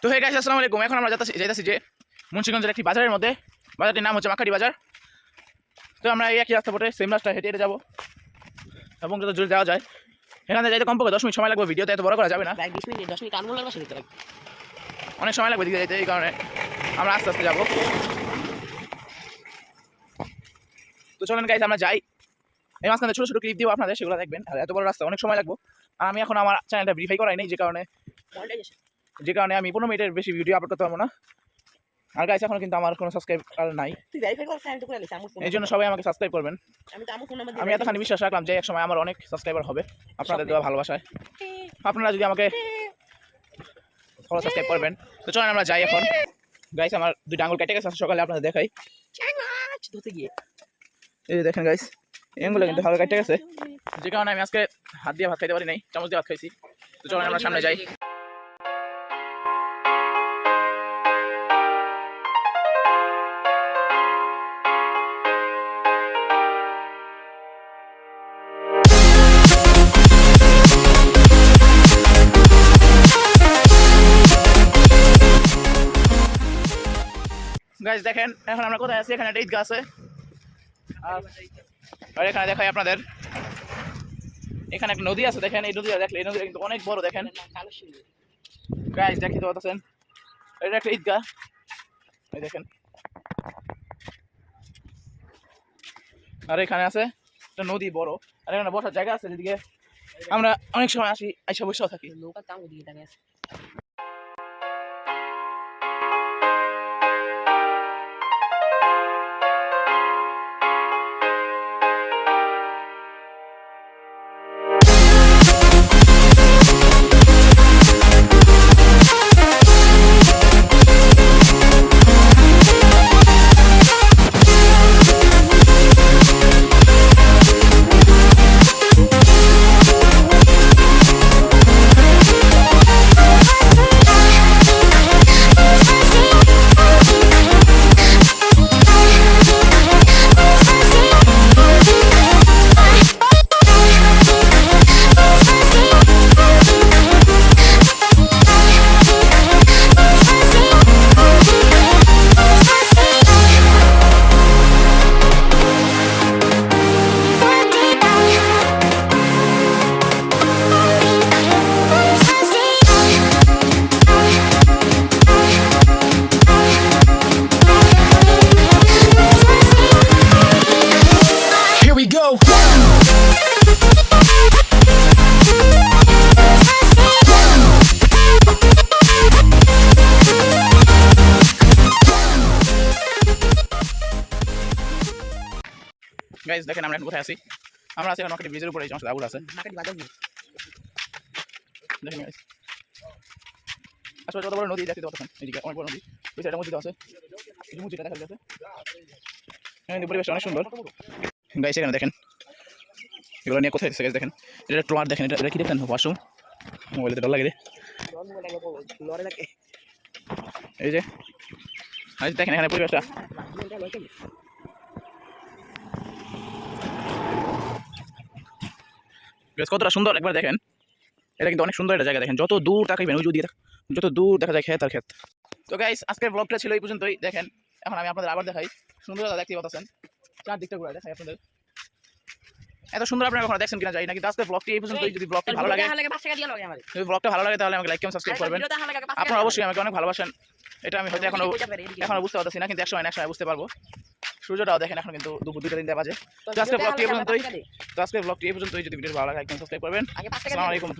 তো hey guys আসসালামু আলাইকুম। এখন আমরা যাইতাছি যে মুন্সিগঞ্জের একটি বাজারের মধ্যে। বাজারটির নাম হচ্ছে মাকাটি বাজার। তো আমরা এই একই রাস্তা পথে সেম রাস্তা হেঁটে হেঁটে যাবো এবং যত জোরে যাওয়া যায় এখানে যাইতে কমপক্ষে 10 মিনিট সময় লাগবে। ভিডিওতে এত বড় করা যাবে না, 20 মিনিট 10 মিনিট আনবো লাগবে সেটা লাগবে, অনেক সময় লাগবে দিকে যাইতে। এই কারণে আমরা আস্তে আস্তে যাবো। তো চলেন গাইস আমরা যাই। এই মাঝখানে ছোটো ছোটো ক্লিপ দিব আপনাদের, সেগুলো দেখবেন। আর এত বড় রাস্তা অনেক সময় লাগবে। আর আমি এখন আমার চ্যানেলটা ভেরিফাই করাই নেই, যে কারণে আমি 15 মিনিটের বেশি ভিডিও আপলোড করতে পারবো না। আর গাইস এখন কিন্তু আমার কোনো সাবস্ক্রাইবার নাই, তুই ভেরিফাই কর চ্যানেলটা করে নিস। এই জন্য সবাই আমাকে সাবস্ক্রাইব করবেন। আমি এতখানি বিশ্বাস রাখলাম যে একসময় আমার অনেক সাবস্ক্রাইবার হবে আপনাদের দেওয়া ভালোবাসায়। আপনারা যদি আমাকে ফলো সাবস্ক্রাইব করবেন। তো চলেন আমরা যাই এখন। গাইস আমার 2টা আঙুল কেটে গেছে সকালে, আপনাদের দেখাই। ধুতে গিয়ে এই যে দেখেন গাইস, এই আঙুলটা কিন্তু হালকা কেটে গেছে, যে কারণে আমি আজকে হাত দিয়ে ভাত খাইতে পারি নাই, চামচ দিয়ে ভাত খাইছি। তো চলেন আমরা সামনে যাই। গাইস দেখেন এখন আমরা কোথায় আছি। এখানে একটা ঈদগাহ আছে, আর এখানে দেখাই আপনাদের, এখানে একটা নদী আছে। দেখেন এই নদীটা দেখলে, এই নদীটা কিন্তু অনেক বড়। দেখেন গাইস দেখতে পাচ্ছেন, এটা একটা ঈদগাহ। এই দেখেন, আর এখানে আছে একটা নদী বড়, আর এখানে বসার জায়গা আছে যেদিকে আমরা অনেক সময় আসি, আইসা বসেও থাকি। নৌকা তাম দিয়ে দাঁড়িয়ে আছে। গাইস দেখেন আমরা এখন কোথায় আছি। আমরা আছি এখন মাকাটি ব্রিজের উপরে, এই যে আগুন আছে মাকাটি বাজার দিয়ে দেখেন গাইস। আসলে কত বড় নদী দেখতে পাচ্ছেন, এদিকে অনেক বড় নদী, ওই সাইডে মসজিদ আছে, এই যে মসজিদটা দেখা যাচ্ছে। এখানে পরিবেশ অনেক সুন্দর গাইস। এখানে দেখেন এগুলো নিয়ে কোথায় এসেছে গাইস। দেখেন এটা ট্রলার, দেখেন এটা কি দেখেন, ওয়াশরুম। মোবাইলে ডর লাগে রে। এই যে দেখেন এখানে পরিবেশটা কতটা সুন্দর একবার দেখেন। এটা কিন্তু অনেক সুন্দর একটা জায়গা। দেখেন যত দূর তাকাইবেন ওই দিকে যত দূর দেখা যায় ক্ষেত আর ক্ষেত। তো গাইস আজকের ব্লগটা ছিল এই পর্যন্তই। দেখেন এখন আমি আপনাদের আবার দেখাই সুন্দরতা, দেখতে পাচ্ছেন চারদিকটা ঘুরে দেখাই আপনাদের। এত সুন্দর আপনারা কখনো দেখছেন কিনা জানি না, কিন্তু আজকের ব্লগটি এই পর্যন্তই। যদি ব্লগটি ভালো লাগে, যদি ব্লগটা ভালো লাগে তাহলে আমাকে লাইক কমেন্ট সাবস্ক্রাইব করবেন। আপনারা অবশ্যই আমাকে অনেক ভালোবাসেন, এটা আমি হয়তো এখনো বুঝতে পারতেছি না, কিন্তু একসময় বুঝতে পারবো। সূর্যটাও দেখেন এখন কিন্তু দুপুর 2টা 3টা বাজে। তো আজকের ব্লগটি এই পর্যন্তই। যদি ভিডিও ভালো লাগে লাইক কমেন্ট সাবস্ক্রাইব করবেন। আসসালামু আলাইকুম।